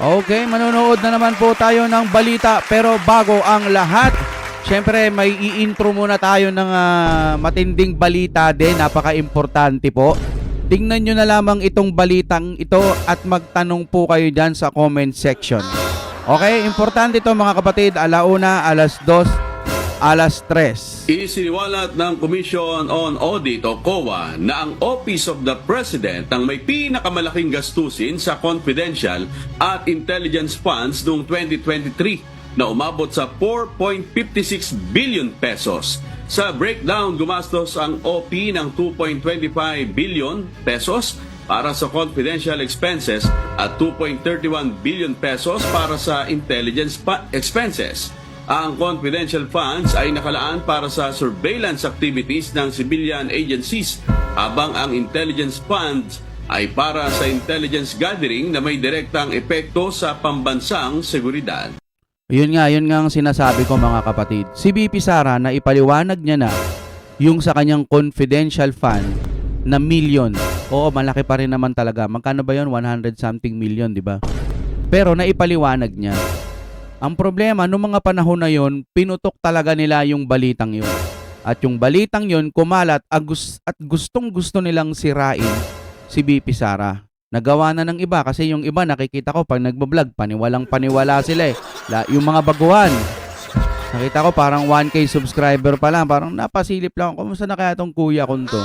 Okay, manonood na naman po tayo ng balita pero bago ang lahat, syempre may i-intro muna tayo ng matinding balita din, napaka-importante po. Tingnan nyo na lamang itong balitang ito at magtanong po kayo dyan sa comment section. Okay, importante ito mga kapatid, alauna, alas 2, alas 3. Isiniwalat ng Commission on Audit o COA na ang Office of the President ang may pinakamalaking gastusin sa confidential at intelligence funds noong 2023 na umabot sa 4.56 billion pesos. Sa breakdown, gumastos ang OP ng 2.25 billion pesos para sa confidential expenses at 2.31 billion pesos para sa intelligence expenses. Ang confidential funds ay nakalaan para sa surveillance activities ng civilian agencies, habang ang intelligence funds ay para sa intelligence gathering na may direktang epekto sa pambansang seguridad. Yun nga ang sinasabi ko mga kapatid. Si BP Sara na ipaliwanag niya na yung sa kanyang confidential fund na million. Oo, malaki pa rin naman talaga. Magkano ba yun? 100 something million, di ba? Pero naipaliwanag niya. Ang problema, noong mga panahon na yon, pinutok talaga nila yung balitang yon. At yung balitang yon, kumalat at gustong-gusto nilang sirain si BP Sara. Nagawa na ng iba kasi yung iba nakikita ko pag nagbablog, paniwalang-paniwala sila eh. Yung mga baguhan, nakita ko parang 1K subscriber pa lang. Parang napasilip lang. Kumusta na kaya tong kuya ko to?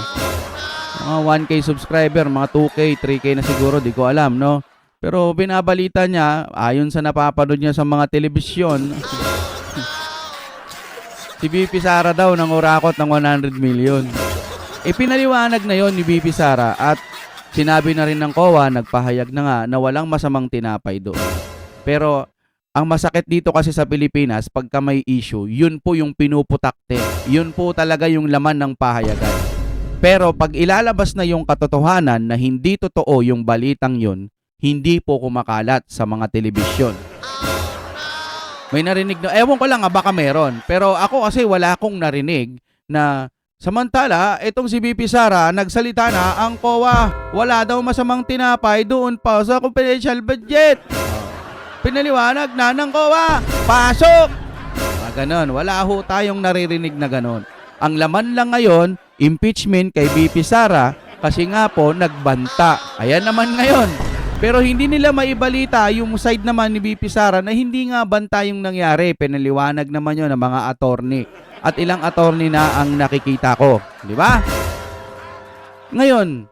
Mga 1K subscriber, mga 2K, 3K na siguro, di ko alam, no? Pero binabalita niya, ayon sa napapanood niya sa mga telebisyon, si BP Sara daw nangurakot ng 100 million. Pinaliwanag na yon ni BP Sara at sinabi na rin ng COA, nagpahayag na nga na walang masamang tinapay doon. Pero ang masakit dito kasi sa Pilipinas, pagka may issue, yun po yung pinuputakte. Yun po talaga yung laman ng pahayagan. Pero pag ilalabas na yung katotohanan na hindi totoo yung balitang yun, hindi po kumakalat sa mga telebisyon. May narinig na, ewan ko lang baka meron. Pero ako kasi wala akong narinig na samantala, itong si BP Sara, nagsalita na ang COA, wala daw masamang tinapay doon pa sa confidential budget. Pinaliwanag na ng COA, pasok! Ganon, wala ho tayong naririnig na ganon. Ang laman lang ngayon, impeachment kay BP Sara kasi nga po nagbanta. Ayan naman ngayon. Pero hindi nila maibalita yung side naman ni BP Sara na hindi nga banta yung nangyari. Pinaliwanag naman yun ng mga attorney. At ilang attorney na ang nakikita ko. Di ba? Ngayon,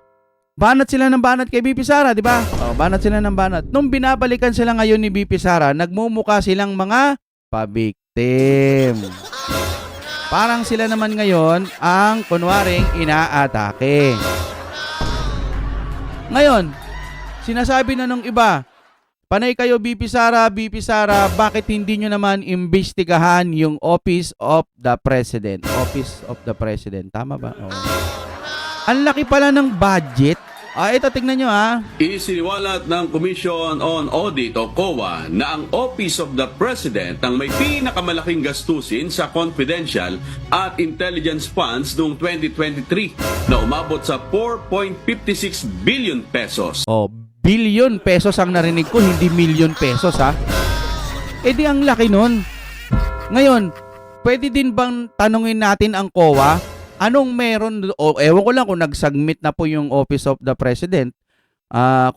banat sila ng banat kay BP Sara, di ba? Banat sila ng banat. Nung binabalikan sila ngayon ni BP Sara, nagmumuka silang mga pabiktim. Parang sila naman ngayon ang kunwaring inaatake. Ngayon, sinasabi na nung iba, panay kayo BP Sara, bakit hindi nyo naman imbestigahan yung Office of the President? Office of the President, tama ba? Oh. Ang laki pala ng budget. Ito tignan nyo Isiniwalat ng Commission on Audit o COA na ang Office of the President ang may pinakamalaking gastusin sa confidential at intelligence funds noong 2023 na umabot sa 4.56 billion pesos. Billion pesos ang narinig ko, hindi million pesos di ang laki nun. Ngayon, pwede din bang tanungin natin ang COA, anong meron, ewan ko lang kung nag-submit na po yung Office of the President,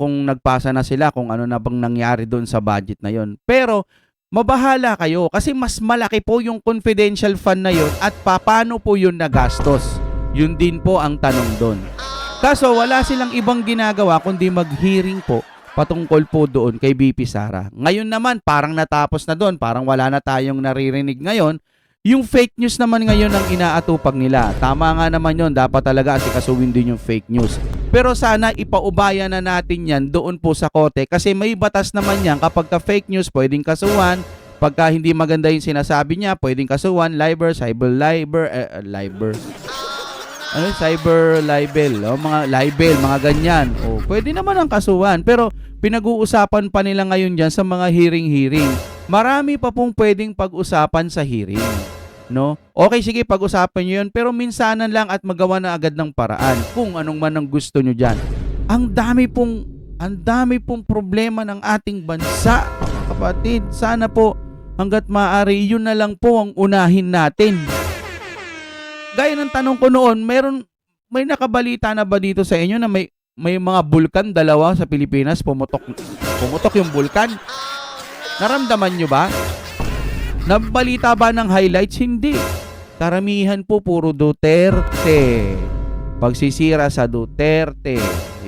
kung nagpasa na sila, kung ano na bang nangyari doon sa budget na yon. Pero, mabahala kayo kasi mas malaki po yung confidential fund na yon at paano po yun nagastos. Yun din po ang tanong doon. Kaso wala silang ibang ginagawa kundi mag-hearing po patungkol po doon kay BP Sara. Ngayon naman parang natapos na doon, parang wala na tayong naririnig ngayon. Yung fake news naman ngayon ang inaatupag nila. Tama nga naman yun, dapat talaga asikasuhin din yung fake news. Pero sana ipaubaya na natin yan doon po sa korte kasi may batas naman yan kapag ka fake news pwedeng kasuhan. Pagka hindi maganda yung sinasabi niya, pwedeng kasuhan, cyber libel, mga libel, mga ganyan. Pwede naman ang kasuhan, pero pinag-uusapan pa nila ngayon diyan sa mga hearing. Marami pa pong pwedeng pag-usapan sa hearing, no? Okay, sige, pag-usapan niyo 'yun, pero minsanan lang at magawa na agad ng paraan kung anong man ang gusto niyo diyan. Ang dami pong Ang dami pong problema ng ating bansa, mga kapatid. Sana po hanggat maaari, yun na lang po ang unahin natin. Gaya ng tanong ko noon, may nakabalita na ba dito sa inyo na may mga bulkan dalawa sa Pilipinas, pumutok yung bulkan? Naramdaman nyo ba? Nabalita ba ng highlights? Hindi. Karamihan po puro Duterte. Pagsisira sa Duterte.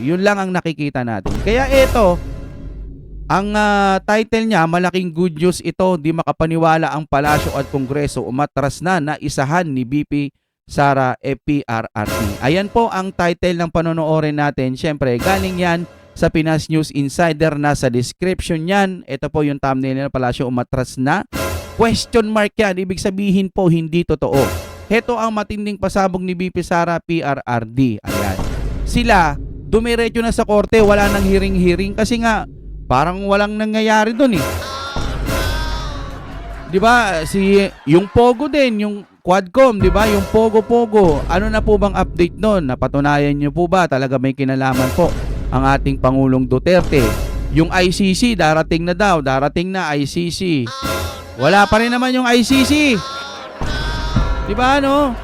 Yun lang ang nakikita natin. Kaya ito, ang title niya, malaking good news ito, di makapaniwala ang palasyo at kongreso, umatras na isahan ni BP Sara PRRD. Ayan po ang title ng panonoorin natin. Siyempre, galing yan sa Pinas News Insider, na sa description yan. Ito po yung thumbnail nila, palasyo umatras na. Question mark yan, ibig sabihin po hindi totoo. Ito ang matinding pasabog ni BP Sara PRRD. Ayan. Sila, dumiretso na sa korte, wala nang hearing-hearing kasi nga, parang walang nangyayari doon eh. 'Di ba? Yung Pogo din, yung Quadcom, 'di ba? Yung Pogo. Ano na po bang update noon? Napatunayan niyo po ba talaga may kinalaman po ang ating Pangulong Duterte? Yung ICC darating na daw, darating na ICC. Wala pa rin naman yung ICC. 'Di ba no?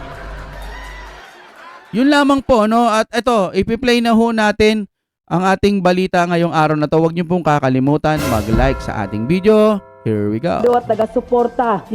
Yun lamang po, no? At ito, ipi-play na ho natin ang ating balita ngayong araw na to. Huwag niyo pong kakalimutan mag-like sa ating video. Here we go. At taga-suporta.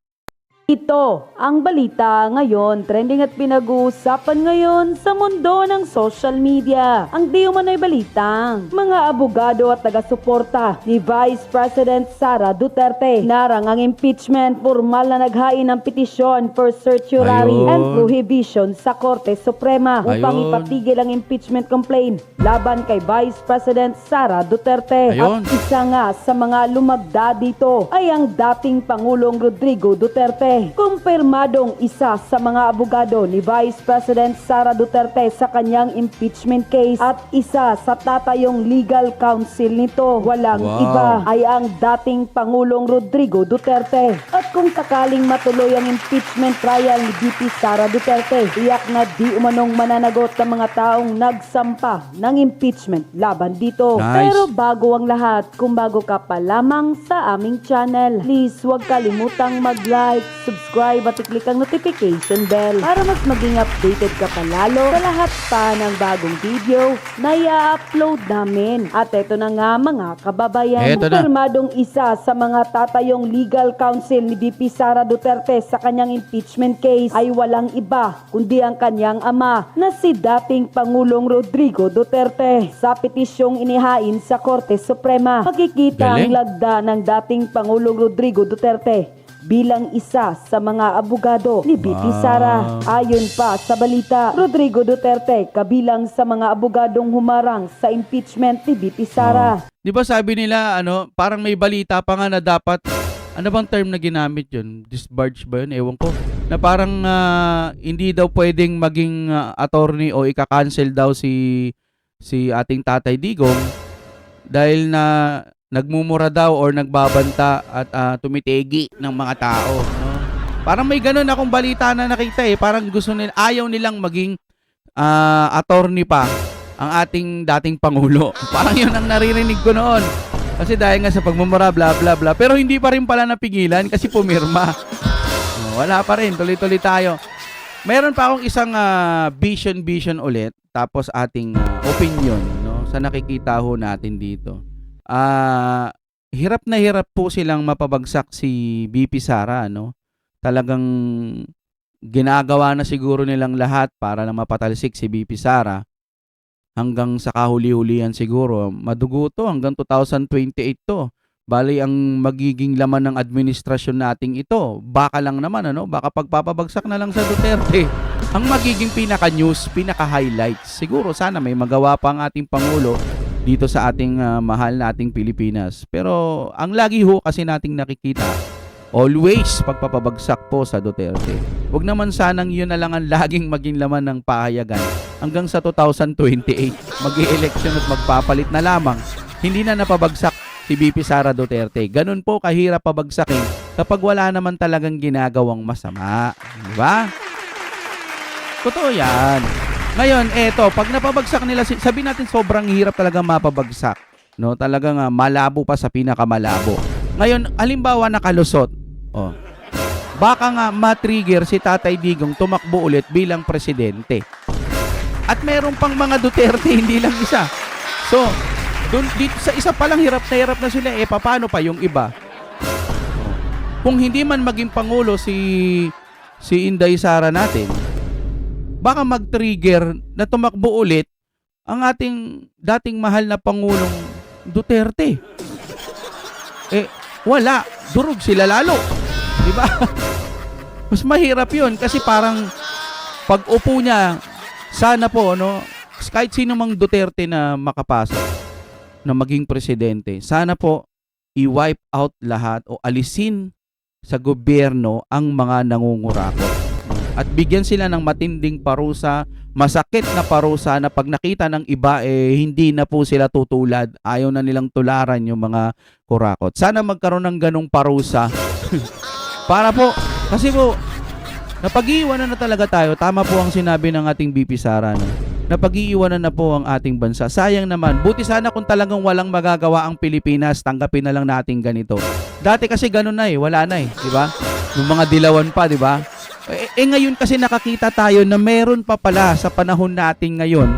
Ito ang balita ngayon, trending at pinag-uusapan ngayon sa mundo ng social media. Ang di umano'y balitang mga abogado at taga-suporta ni Vice President Sara Duterte narang ang impeachment, formal na naghain ng petisyon for certiorari Ayun. and prohibition sa Korte Suprema upang Ayun. ipatigil ang impeachment complaint laban kay Vice President Sara Duterte. Ayun. At isa nga sa mga lumagda dito ay ang dating Pangulong Rodrigo Duterte. Kumpirmadong isa sa mga abogado ni Vice President Sara Duterte sa kanyang impeachment case at isa sa tatayong legal counsel nito. Walang Wow. iba ay ang dating Pangulong Rodrigo Duterte. At kung sakaling matuloy ang impeachment trial ni VP Sara Duterte, tiyak na di umanong mananagot ng mga taong nagsampa ng impeachment laban dito. Nice. Pero bago ang lahat, kung bago ka pa lamang sa aming channel, please huwag kalimutang mag-like, subscribe at i-click ang notification bell para mas maging updated ka palalo sa lahat pa ng bagong video na i-upload namin. At eto na nga mga kababayan, Eto na. kumpirmadong isa sa mga tatayong legal counsel ni VP Sara Duterte sa kanyang impeachment case ay walang iba kundi ang kanyang ama na si dating Pangulong Rodrigo Duterte. Sa petisyong inihain sa Korte Suprema, makikita ang Galing. lagda ng dating Pangulong Rodrigo Duterte bilang isa sa mga abogado ni BP Sara. Ayon pa sa balita, Rodrigo Duterte kabilang sa mga abogadong humarang sa impeachment ni BP Sara. Di ba sabi nila, parang may balita pa nga na dapat, ano bang term na ginamit yun? Disbarge ba yun? Ewan ko. Na parang hindi daw pwedeng maging attorney o ika-cancel daw si ating Tatay Digong dahil na nagmumura daw or nagbabanta at tumitegi ng mga tao. No? Parang may ganun akong balita na nakita eh. Parang ayaw nilang maging attorney pa ang ating dating Pangulo. Parang yun ang naririnig ko noon. Kasi dahil nga sa pagmumura, bla bla bla. Pero hindi pa rin pala napigilan kasi pumirma. Wala pa rin. Tuloy-tuloy tayo. Meron pa akong isang vision ulit. Tapos ating opinion, no, sa nakikita ho natin dito. Hirap na hirap po silang mapabagsak si BP Sara, no? Talagang ginagawa na siguro nilang lahat para na mapatalsik si BP Sara. Hanggang sa kahuli-hulihan siguro. Madugo to hanggang 2028 to. Bali ang magiging laman ng administrasyon nating ito. Baka lang naman, baka pagpapabagsak na lang sa Duterte. Ang magiging pinaka-news, pinaka-highlights. Siguro sana may magawa pa ang ating Pangulo dito sa ating mahal nating Pilipinas. Pero ang lagi ho kasi nating nakikita, always pagpapabagsak po sa Duterte. Huwag naman sanang yun na lang ang laging maging laman ng pahayagan hanggang sa 2028. Mag-i-election at magpapalit na lamang. Hindi na napabagsak si BP Sara Duterte. Ganun po kahirap pabagsakin kapag wala naman talagang ginagawang masama. Di ba? Totoo yan. Ngayon, eto, pag napabagsak nila, sabi natin sobrang hirap talaga mapabagsak. No, talagang malabo pa sa pinakamalabo. Ngayon, halimbawa nakalusot. Oh. Baka nga ma-trigger si Tatay Digong tumakbo ulit bilang presidente. At meron pang mga Duterte, hindi lang isa. So, dito sa isa pa lang hirap na sila, paano pa yung iba? Kung hindi man maging pangulo si Inday Sara natin, baka mag-trigger na tumakbo ulit ang ating dating mahal na Pangulong Duterte. Wala. Durog sila lalo. Di ba? Mas mahirap yun kasi parang pag upo niya, sana po, no, kahit sino mang Duterte na makapasok na maging presidente, sana po i-wipe out lahat o alisin sa gobyerno ang mga nangungurakot. At bigyan sila ng matinding parusa, masakit na parusa na pag nakita ng iba, hindi na po sila tutulad. Ayaw na nilang tularan yung mga kurakot. Sana magkaroon ng ganong parusa. Para po, kasi po, napag-iiwanan na talaga tayo. Tama po ang sinabi ng ating BP Sara. No? Napag-iiwanan na po ang ating bansa. Sayang naman. Buti sana kung talagang walang magagawa ang Pilipinas, tanggapin na lang natin ganito. Dati kasi ganun na wala na di ba? Yung mga dilawan pa, di ba? Ngayon kasi nakakita tayo na meron pa pala sa panahon natin ngayon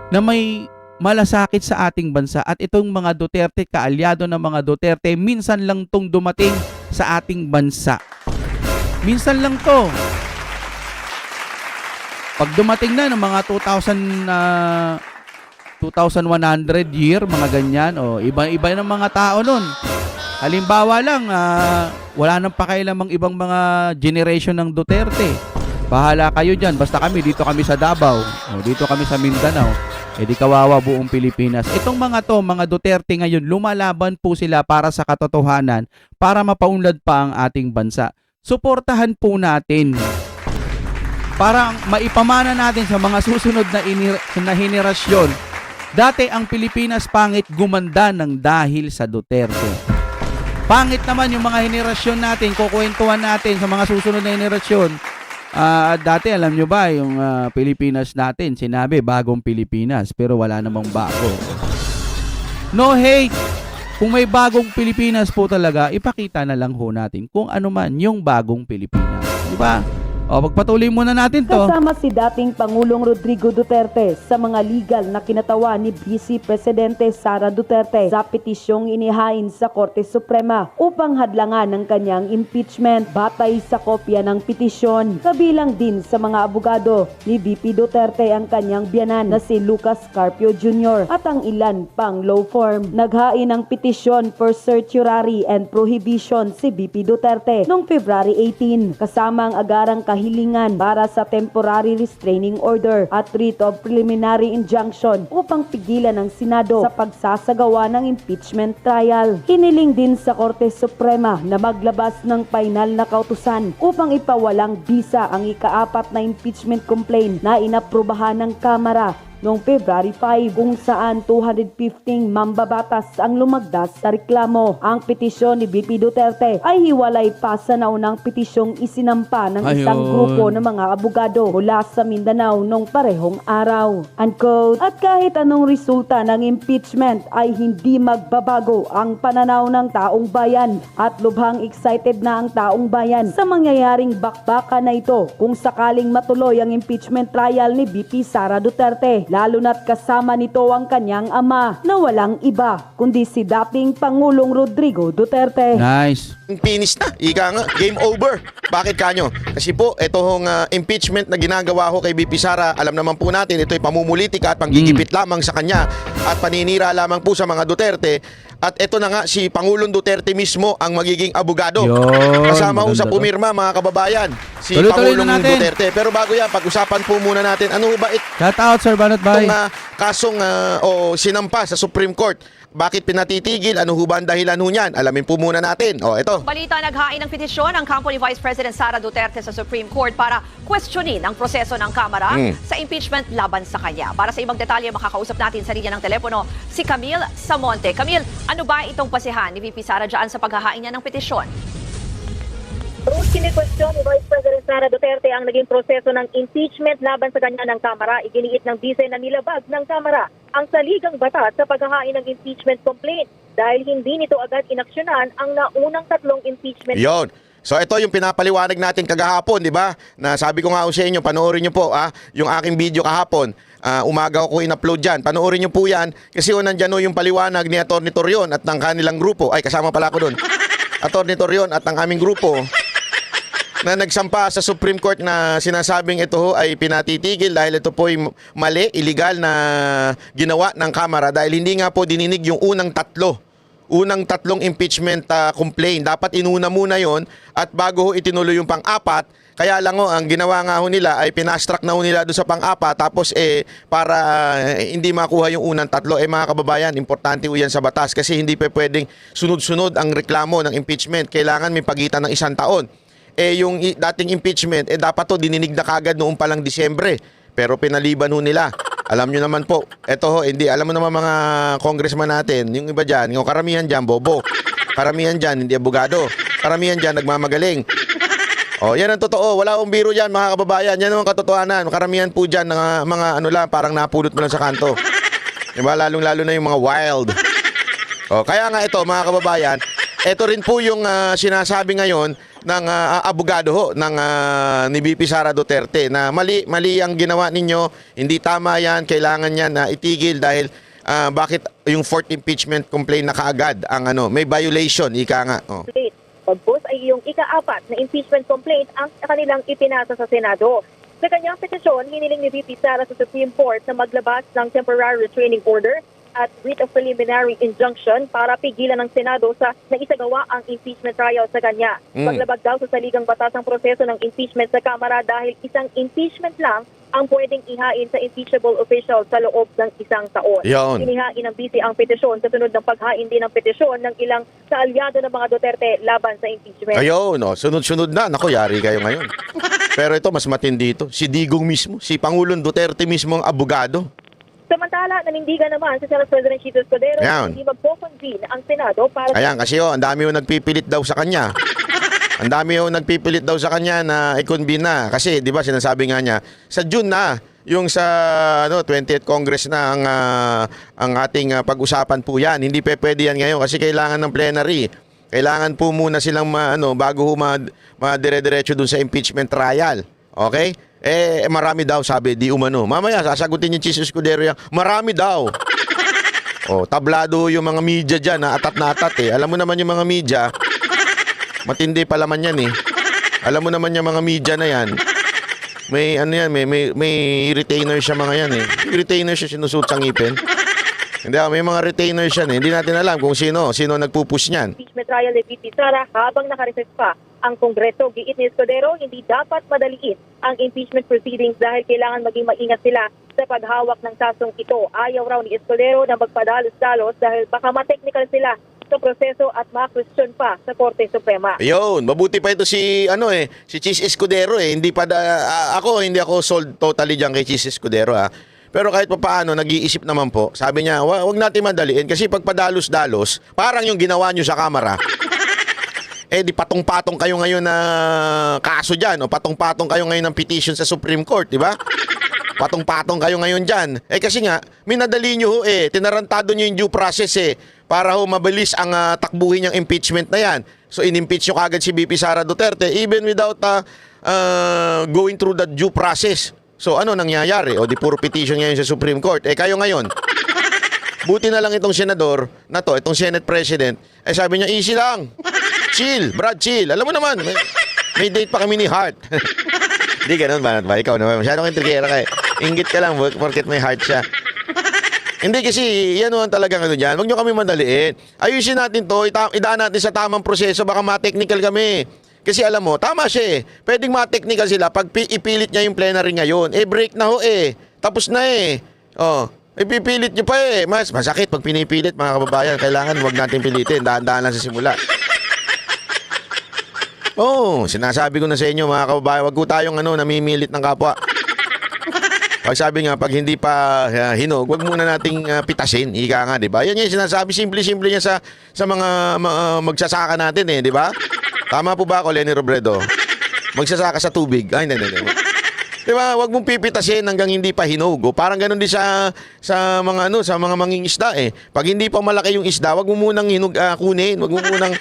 na may malasakit sa ating bansa at itong mga Duterte, kaalyado ng mga Duterte, minsan lang tong dumating sa ating bansa. Minsan lang to. Pag dumating na ng mga 2,100 year, mga ganyan, iba-iba ng mga tao nun. Halimbawa lang, wala nang pakialamang ibang mga generation ng Duterte. Bahala kayo dyan. Basta kami, dito kami sa Davao. Dito kami sa Mindanao. Di kawawa buong Pilipinas. Itong mga Duterte ngayon, lumalaban po sila para sa katotohanan, para mapaunlad pa ang ating bansa. Suportahan po natin. Para maipamana natin sa mga susunod na henerasyon. Dati ang Pilipinas pangit, gumanda ng dahil sa Duterte. Pangit naman yung mga henerasyon natin, kukwentuhan natin sa mga susunod na henerasyon. Dati alam nyo ba, yung Pilipinas natin, sinabi bagong Pilipinas, pero wala namang bago. No hate! Kung may bagong Pilipinas po talaga, ipakita na lang ho natin kung ano man yung bagong Pilipinas. Di ba? Pagpatuloy muna natin to. Kasama si dating Pangulong Rodrigo Duterte sa mga legal na kinatawa ni Vice Presidente Sara Duterte sa petisyong inihain sa Korte Suprema upang hadlangan ang kanyang impeachment. Batay sa kopya ng petisyon, kabilang din sa mga abogado ni VP Duterte ang kanyang biyanan na si Lucas Carpio Jr. at ang ilan pang law firm. Naghain ng petisyon for certiorari and prohibition si VP Duterte noong February 18 kasama ang agarang kahilingan para sa temporary restraining order at writ of preliminary injunction upang pigilan ng Senado sa pagsasagawa ng impeachment trial. Hiniling din sa Korte Suprema na maglabas ng final na kautusan upang ipawalang bisa ang ika-4 na impeachment complaint na inaprubahan ng Kamara noong February 5 kung saan 215 mambabatas ang lumagdas sa reklamo. Ang petisyon ni VP Duterte ay hiwalay pa sa naunang petisyong isinampa ng isang grupo ng mga abogado mula sa Mindanao noong parehong araw. Unquote, at kahit anong resulta ng impeachment ay hindi magbabago ang pananaw ng taong bayan at lubhang excited na ang taong bayan sa mangyayaring bakbakan na ito kung sakaling matuloy ang impeachment trial ni VP Sara Duterte. Lalo na't kasama nito ang kanyang ama na walang iba kundi si dating Pangulong Rodrigo Duterte. Nice. Finish na. Ika nga, game over. Bakit kanyo? Kasi po, itong impeachment na ginagawa ko kay BP Sara, alam naman po natin, ito ay pamumulitika at panggigipit lamang sa kanya at paninira lamang po sa mga Duterte. At ito na nga, si Pangulong Duterte mismo ang magiging abogado. Kasama ho sa pumirma, mga kababayan, si Tuloy-tuloy Pangulong na natin. Duterte. Pero bago yan, pag-usapan po muna natin, ano ba Shout out, Sir Banat Bay. itong kasong sinampa sa Supreme Court? Bakit pinatitigil? Ano ho ba ang dahilan ho niyan? Alamin po muna natin. Ito. Balita, naghain ng petisyon ang kampo ni Vice President Sara Duterte sa Supreme Court para questionin ang proseso ng Kamara sa impeachment laban sa kanya. Para sa ibang detalye, makakausap natin sa linya ng telepono si Camille Samonte. Camille, ano ba itong pasihan ni VP Sara dyan sa paghahain niya ng petisyon? Kini-question ni Vice President Sara Duterte ang naging proseso ng impeachment laban sa kanya ng Kamara. Iginiit ng bise na nilabag ng Kamara ang saligang batas sa paghahain ng impeachment complaint dahil hindi nito agad inaksyonan ang naunang 3 impeachment. Yon. So ito yung pinapaliwanag natin kagahapon, di ba? Na sabi ko nga sa inyo, panoorin nyo po yung aking video kahapon. Umaga ko in-upload dyan. Panoorin nyo po yan kasi nandyan yung paliwanag ni Atty. Torion at ng kanilang grupo. Ay, kasama pala ako doon. Atty. Torion at ng aming grupo na nagsampa sa Supreme Court na sinasabing ito ay pinatitigil dahil ito po ay mali, illegal na ginawa ng Kamara dahil hindi nga po dininig yung unang 3 impeachment complaint. Dapat inuna muna yon at bago ho itinuloy yung pang-4. Kaya lang ang ginawa nga ho nila ay pinastruck na ho nila doon sa pang-4 tapos para hindi makuha yung unang 3. Mga kababayan, importante ho yan sa batas kasi hindi pa pwedeng sunod-sunod ang reklamo ng impeachment. Kailangan may pagitan ng 1 taon. Yung dating impeachment, dapat to dininig na kagad noong palang Disyembre. Pero pinaliban ho nila. Alam nyo naman po, eto ho, hindi, alam mo naman mga congressman natin, yung iba dyan, yung karamihan dyan, bobo. Karamihan dyan, hindi abogado. Karamihan dyan, nagmamagaling. Yan ang totoo. Wala akong biro dyan, mga kababayan. Yan ang katotohanan. Karamihan po dyan, mga ano lang, parang napulot mo lang sa kanto. Diba? Lalong-lalo na yung mga wild. Kaya nga ito, mga kababayan, ito rin po yung sinasabi ngayon ng abogado ho ni VP Sara Duterte na mali ang ginawa ninyo, hindi tama yan, kailangan yan na itigil dahil bakit yung 4th impeachment complaint na kaagad ang may violation, ika nga. Pagpos ay yung ika-4 na impeachment complaint ang kanilang ipinasa sa Senado. Sa kanyang petisyon, hiniling ni VP Sara sa Supreme Court na maglabas ng temporary restraining order at writ of preliminary injunction para pigilan ng Senado sa naisagawa ang impeachment trial sa kanya. Paglabag daw sa saligang batas ang proseso ng impeachment sa Kamara dahil isang impeachment lang ang pwedeng ihain sa impeachable official sa loob ng 1 taon. Yon. Inihain ng BC ang petisyon kasunod ng paghain din ng petisyon ng ilang kaalyado ng mga Duterte laban sa impeachment. Ayun, sunod-sunod na. Naku, yari kayo ngayon. Pero ito, mas matindi ito. Si Digong mismo, si Pangulong Duterte mismo ang abogado. Samantala, nanindigan naman si Senate President Chito Escudero na hindi magpo-convene ang Senado para... Ayan, kasi ang dami yung nagpipilit daw sa kanya. Ang dami yung nagpipilit daw sa kanya na i-convene na. Kasi, di ba, sinasabi nga niya, sa June na, yung sa 20th Congress na ang ating pag-usapan po yan. Hindi pwede yan ngayon kasi kailangan ng plenary. Kailangan po muna silang bago madire-diretso dun sa impeachment trial. Okay? Marami daw, sabi, di umano. Mamaya, sasagutin yung Chis Escudero yan. Marami daw. Tablado yung mga media dyan, atat na atat Alam mo naman yung mga media, matindi pa laman yan Alam mo naman yung mga media na yan. May retainer siya mga yan Retainer siya sinusuot sa ngipin. Hindi, may mga retainer siya Hindi natin alam kung sino nagpupush niyan. Impeachment trial ni VP Sara habang nakareses pa ang Kongreso. Giit ni Escudero, hindi dapat madaliin ang impeachment proceedings dahil kailangan maging maingat sila sa paghawak ng kasong ito. Ayaw raw ni Escudero na magpadalos-dalos dahil baka ma-technical sila sa proseso at ma-question pa sa Korte Suprema. Ayun, mabuti pa ito si Chis Escudero Hindi hindi ako sold totally diyan kay Chis Escudero Pero kahit paano nag-iisip naman po. Sabi niya, wag natin madaliin kasi pag padalos-dalos, parang yung ginawa niyo sa Kamara. Di patong-patong kayo ngayon na kaso diyan o patong-patong kayo ngayon ng petition sa Supreme Court, di ba? Patong-patong kayo ngayon diyan. Kasi nga, minadali niyo tinarantado niyo yung due process para mabilis ang takbuhin niyang impeachment na yan. So in-impeach niyo kagad si VP Sara Duterte even without going through the due process. So ano nangyayari? Di puro petition ngayon sa Supreme Court. Kayo ngayon, buti na lang itong senador na to, itong Senate President, sabi niya, easy lang. Chill, Brad, chill. Alam mo naman, may date pa kami ni Hart. Hindi ganun ba? Ikaw naman, masyadong intrigera ka Ingit ka lang, porket may heart siya. Hindi kasi, yan naman talagang dyan. Huwag nyo kami madaliin. Ayusin natin to, idaan natin sa tamang proseso, baka ma-technical kami. Kasi alam mo, tama siya Pwedeng ma-technical sila pag ipilit niya yung plenary ngayon. Break na ho Tapos na ipipilit nyo pa Mas masakit pag pinipilit mga kababayan. Kailangan wag natin pilitin. Daan-daan lang sa simula. Sinasabi ko na sa inyo mga kababayan, wag ko tayong namimilit ng kapwa. Pag sabi nga, pag hindi pa hinog, wag muna nating pitasin. Ika nga, di ba? Yan yung sinasabi, simple-simple niya sa mga magsasaka natin di ba? Tama po ba ako, Lenny Robredo? Magsasaka sa tubig. Ay, hindi. Di ba? Huwag mong pipitasin hanggang hindi pa hinog. O, parang ganun din sa mga sa mga mangingisda eh. Pag hindi pa malaki yung isda, huwag mo munang kunin, huwag mo munang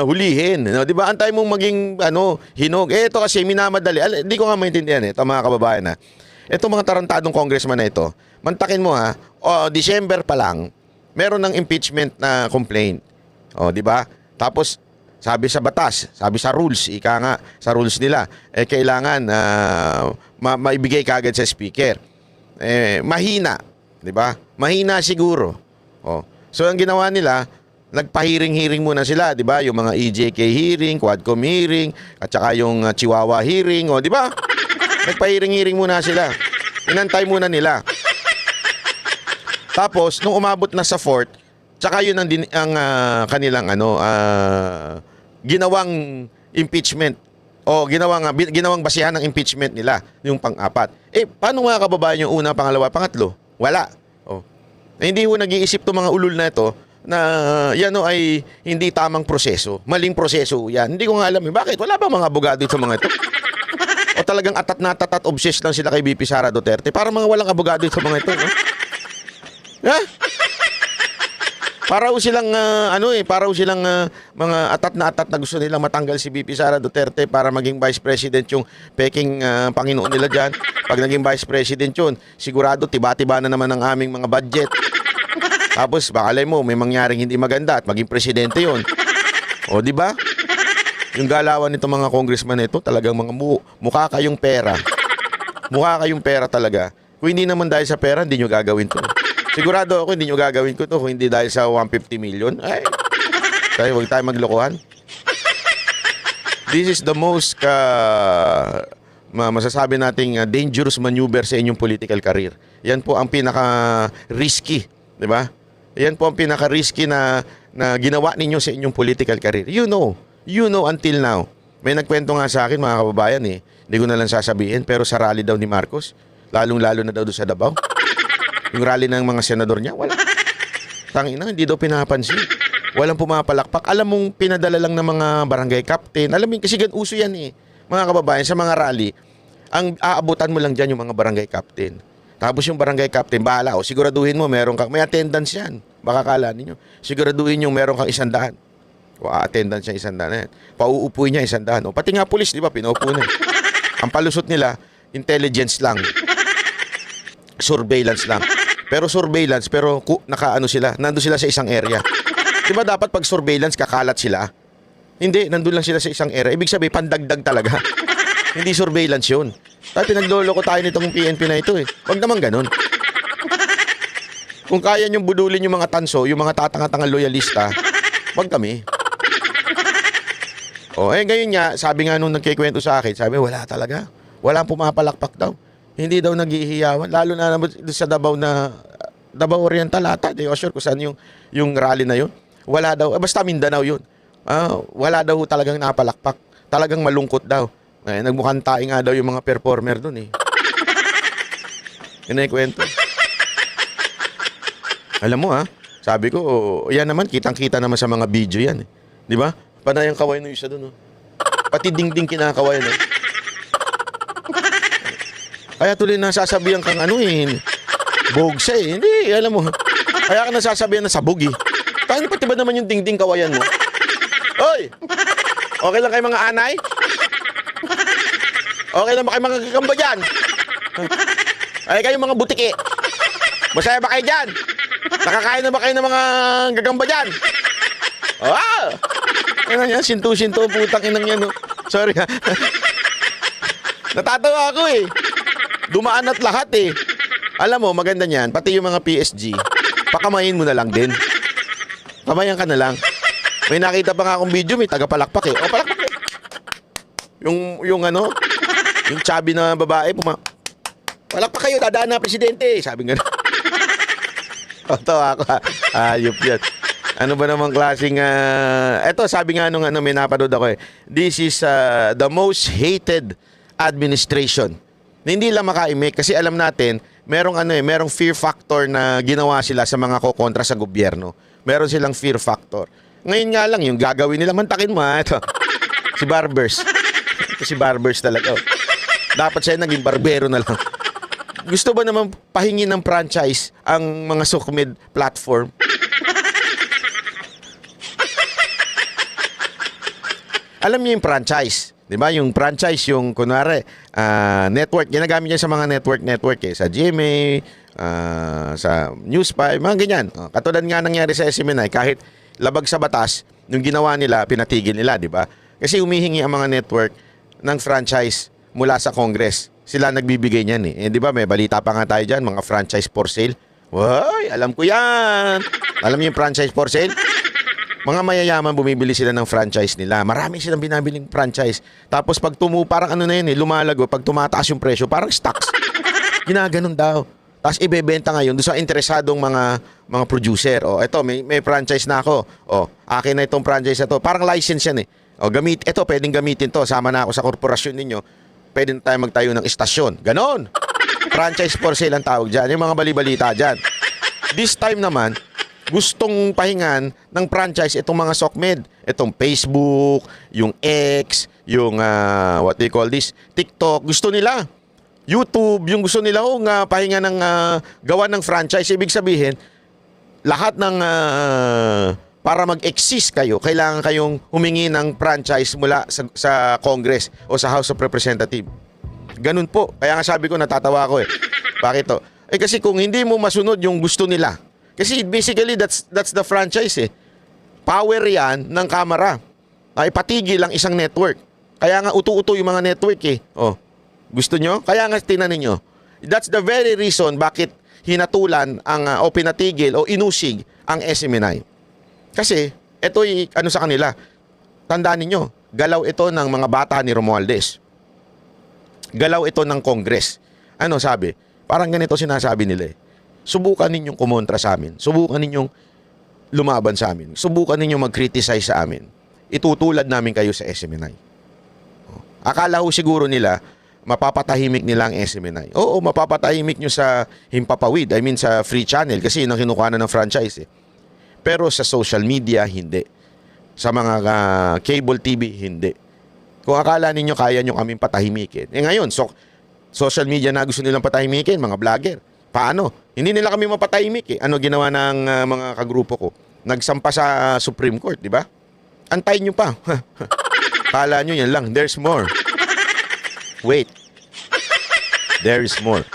hulihin. No? Di ba? Antay mong maging hinog. Ito kasi minamadali. Hindi ko nga maintindihan ito mga kababayan ha. Ito mga tarantadong congressman na ito. Mantakin mo ha. December pa lang, meron ng impeachment na complaint. O, di ba? Tapos sabi sa batas, sabi sa rules, ika nga sa rules nila, kailangan maibigay kagad sa speaker. Mahina, 'di ba? Mahina siguro. Oh. So ang ginawa nila, nagpa-hearing muna sila, 'di ba? Yung mga EJK hearing, Quadcom hearing, at saka yung Chihuahua hearing, 'di ba? Nagpa-hearing muna sila. Inantay muna nila. Tapos nung umabot na sa 4th, tsaka yun ang kanilang ginawang impeachment o ginawang basihan ng impeachment nila yung pang-apat. Paano nga kababayan yung una, pangalawa, pangatlo? Wala. Hindi ho nag-iisip to mga ulul na ito na yan ay hindi tamang proseso. Maling proseso yan. Hindi ko nga alam bakit. Wala ba mga abogado sa mga ito? O talagang atat na atat obsessed lang sila kay BP Sara Duterte? Para mga walang abogado sa mga ito. No? Ha? Para silang mga atat na gusto nilang matanggal si BP Sara Duterte para maging Vice President yung peking Panginoon nila dyan. Pag naging Vice President yun, sigurado tiba-tiba na naman ang aming mga budget. Tapos bakalay mo may mangyaring hindi maganda at maging presidente yun. O di ba? Yung galawan nito mga congressman nito, talagang mga mukha kayong pera. Mukha kayong pera talaga. Kung hindi naman dahil sa pera, hindi nyo gagawin to. Sigurado ako hindi nyo gagawin ko to kung hindi dahil sa 150 million. Kaya huwag tayo maglokohan. This is the most masasabi nating dangerous maneuver sa inyong political career. Yan po ang pinaka-risky, di ba? Yan po ang pinaka-risky na ginawa ninyo sa inyong political career. You know until now. May nagkwento nga sa akin mga kababayan hindi ko na lang sasabihin, pero sa rally daw ni Marcos, lalong-lalo na daw doon sa Davao. Yung rally ng mga senador niya, wala. Tangina, hindi daw pinapansin. Walang pumapalakpak. Alam mong pinadala lang ng mga barangay captain. Alam mo, kasi uso yan mga kababayan, sa mga rally, ang aabutan mo lang dyan yung mga barangay captain. Tapos yung barangay captain, bahala. Siguraduhin mo, may attendance yan. Baka kala ninyo. Siguraduhin yung meron kang 100. Attendance niya 100 yan. Pauupuin niya 100. Pati nga pulis, di ba, pinaupo na. Ang palusot nila, intelligence lang. Surveillance lang. Pero surveillance, nakaano sila, nandun sila sa isang area. Di ba dapat pag surveillance, kakalat sila? Hindi, nandun lang sila sa isang area. Ibig sabihin, pandagdag talaga. Hindi surveillance yun. Dahil pinagloloko tayo nitong PNP na ito Huwag naman ganun. Kung kaya nyong budulin yung mga tanso, yung mga tatanga-tangang loyalista, wag kami. Ngayon nga, sabi nga nung nagkikwento sa akin, sabi, wala talaga. Walang pumapalakpak daw. Hindi daw naghihiyawan. Lalo na naman sa Davao Oriental ata. Di ko sure kung saan yung rally na yun. Wala daw. Basta Mindanao yun. Wala daw talagang napalakpak. Talagang malungkot daw. Nagmukhang taing nga daw yung mga performer dun Yun na yung kwento. Alam mo sabi ko, yan naman, kitang-kita naman sa mga video yan Di ba? Panay ang kaway ng isa dun Pati dingding kinakawayan Kaya tuloy nasasabihan kang bog siya Hindi, alam mo. Kaya ka nasasabihan na sabog Kaya pati ba naman yung dingding kawayan mo? Hoy! Okay lang kayo mga anay? Okay lang ba kayo mga gagamba dyan? Ay kayo mga butiki? Masaya ba kayo dyan? Nakakain na ba kayo ng mga gagamba dyan? Ano yan? Sinto-sinto putang inang yan Sorry Natatawa ako Dumaan at lahat Alam mo, maganda niyan, pati yung mga PSG, pakamayin mo na lang din. Kamayan ka na lang. May nakita pa nga akong video, may tagapalakpak palakpak yung chubby na babae, palakpak kayo, dadaan na presidente. Sabi nga tawa ako ayop yan. Ano ba namang klaseng eto sabi nga nung may napanood ako this is the most hated administration. Hindi lang makaimik kasi alam natin merong fear factor na ginawa sila sa mga kokontra sa gobyerno. Meron silang fear factor. Ngayon nga lang yung gagawin nila, mantakin mo ito. Si Barbers. Ito si Barbers talaga. Dapat siya naging barbero na lang. Gusto ba naman pahingin ng franchise ang mga SOCMED platform? Alam niyo yung franchise, 'di ba? Yung franchise, yung kunwari, network, ginagamit niya sa mga network eh, sa GMA, sa News 5, mga ganyan. Katulad nga nangyari sa SMNI, kahit labag sa batas, yung ginawa nila, pinatigil nila, 'di ba? Kasi humihingi ang mga network ng franchise mula sa Congress. Sila nagbibigay niyan eh. 'Di ba? May balita pa nga tayo diyan, mga franchise for sale. Woy, alam ko 'yan. Alam niyo yung franchise for sale? Mga mayayaman, bumibili sila ng franchise nila. Marami silang binabiling franchise. Tapos pag parang ano na yun eh, lumalago, pag tumataas yung presyo, parang stocks. Ginaganon daw. Tapos ibebenta ngayon doon sa interesadong mga producer. O, eto, may franchise na ako. O, akin na itong franchise na to. Parang license yan eh. O, eto, pwedeng gamitin to. Sama na ako sa korporasyon ninyo. Pwede na tayo magtayo ng istasyon. Ganon. Franchise for sale ang tawag dyan. Yung mga bali-balita dyan. This time naman, gustong pahingan ng franchise itong mga SOCMED. Itong Facebook, yung X, yung what they call this, TikTok. Gusto nila. YouTube, yung gusto nila pahinga ng gawa ng franchise. Ibig sabihin, lahat ng para mag-exist kayo, kailangan kayong humingi ng franchise mula sa Congress o sa House of Representatives. Ganun po. Kaya nga sabi ko, natatawa ako eh. Bakit to? Eh kasi kung hindi mo masunod yung gusto nila, kasi basically that's the franchise eh. Power yan ng Kamara. Ay patigil ang isang network. Kaya nga utu-uto yung mga network eh. Oh. Gusto nyo? Kaya nga tinanin nyo. That's the very reason bakit hinatulan ang o pinatigil o inusig ang SMNI. Kasi ito'y ano sa kanila. Tandaan niyo, galaw ito ng mga bata ni Romualdez. Galaw ito ng Congress. Ano sabi? Parang ganito sinasabi nila eh. Subukan ninyong kumontra sa amin. Subukan ninyong lumaban sa amin. Subukan ninyong mag-criticize sa amin. Itutulad namin kayo sa SMNI. Akala ho siguro nila, mapapatahimik nila ang SMNI. Oo, mapapatahimik nyo sa Himpapawid. I mean sa free channel kasi yun ang kinukuha ng franchise eh. Pero sa social media, hindi. Sa mga cable TV, hindi. Kung akala ninyo kaya nyo kaming patahimikin. Eh ngayon, social media na gusto nilang patahimikin, mga vlogger. Paano? Hindi nila kami mapatahimik eh. Ano ginawa ng mga kagrupo ko? Nagsampa sa Supreme Court, di ba? Antayin nyo pa. Kala nyo yan lang. There's more. Wait. There is more.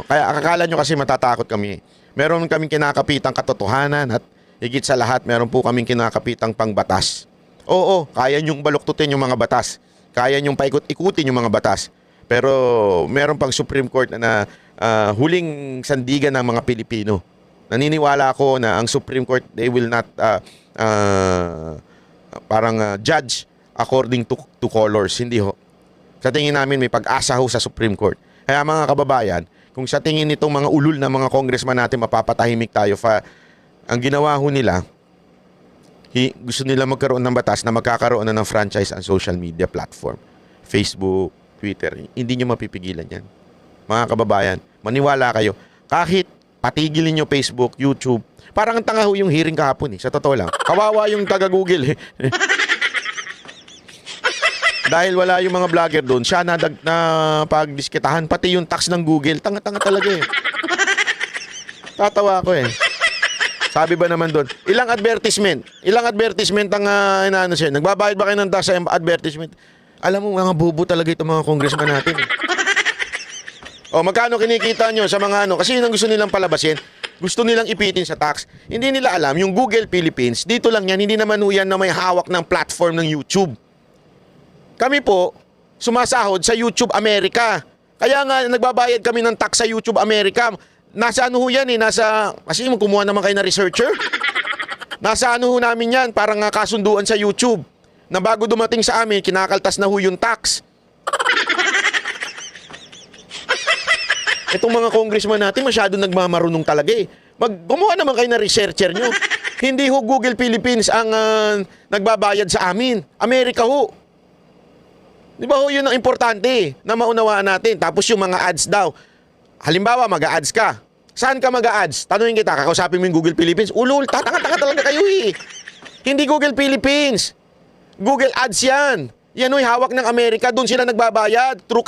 Kaya akala nyo kasi matatakot kami. Meron kaming kinakapitang katotohanan at higit sa lahat, meron po kaming kinakapitang pangbatas. Oo, kaya nyong baluktutin yung mga batas. Kaya nyong paikot-ikutin yung mga batas. Pero meron pang Supreme Court na huling sandigan ng mga Pilipino. Naniniwala ako na ang Supreme Court, they will not judge according to colors. Hindi ho. Sa tingin namin may pag-asa ho sa Supreme Court. Kaya mga kababayan, kung sa tingin nitong mga ulul na mga congressman natin mapapatahimik tayo, ang ginawa ho nila, gusto nila magkaroon ng batas na magkakaroon na ng franchise ang social media platform. Facebook, Twitter. Hindi nyo mapipigilan yan. Mga kababayan, maniwala kayo. Kahit patigilin nyo Facebook, YouTube, parang ang tanga ho yung hearing kahapon eh. Sa totoo lang. Kawawa yung taga-Google eh. Dahil wala yung mga vlogger doon, siya na pagdiskitahan, pati yung tax ng Google. Tanga-tanga talaga eh. Tatawa ako eh. Sabi ba naman doon, ilang advertisement ang inaano siya. Nagbabayad ba kayo ng tax sa advertisement? Alam mo, mga bubo talaga itong mga congressman natin eh. O magkano kinikita nyo sa mga ano? Kasi yun ang gusto nilang palabasin. Gusto nilang ipitin sa tax. Hindi nila alam, yung Google Philippines, dito lang yan, hindi naman yan na may hawak ng platform ng YouTube. Kami po, sumasahod sa YouTube America. Kaya nga, nagbabayad kami ng tax sa YouTube America. Nasa ano ho yan eh, kasi kumuha naman kayo na researcher. Nasa ano ho namin yan, parang kasunduan sa YouTube. Na bago dumating sa amin, kinakaltas na ho yung tax. Itong mga congressman natin masyado nagmamarunong talaga eh. Gumawa naman kayo na researcher nyo. Hindi ho Google Philippines ang nagbabayad sa amin. Amerika ho. Di ba ho yun ang importante eh, na maunawaan natin. Tapos yung mga ads daw. Halimbawa mag-a-ads ka. Saan ka mag-a-ads? Tanungin kita, kakausapin mo yung Google Philippines. Ulul, tatanga-tanga talaga kayo eh. Hindi Google Philippines. Google Ads yan. Yan ho'y hawak ng Amerika. Doon sila nagbabayad. Through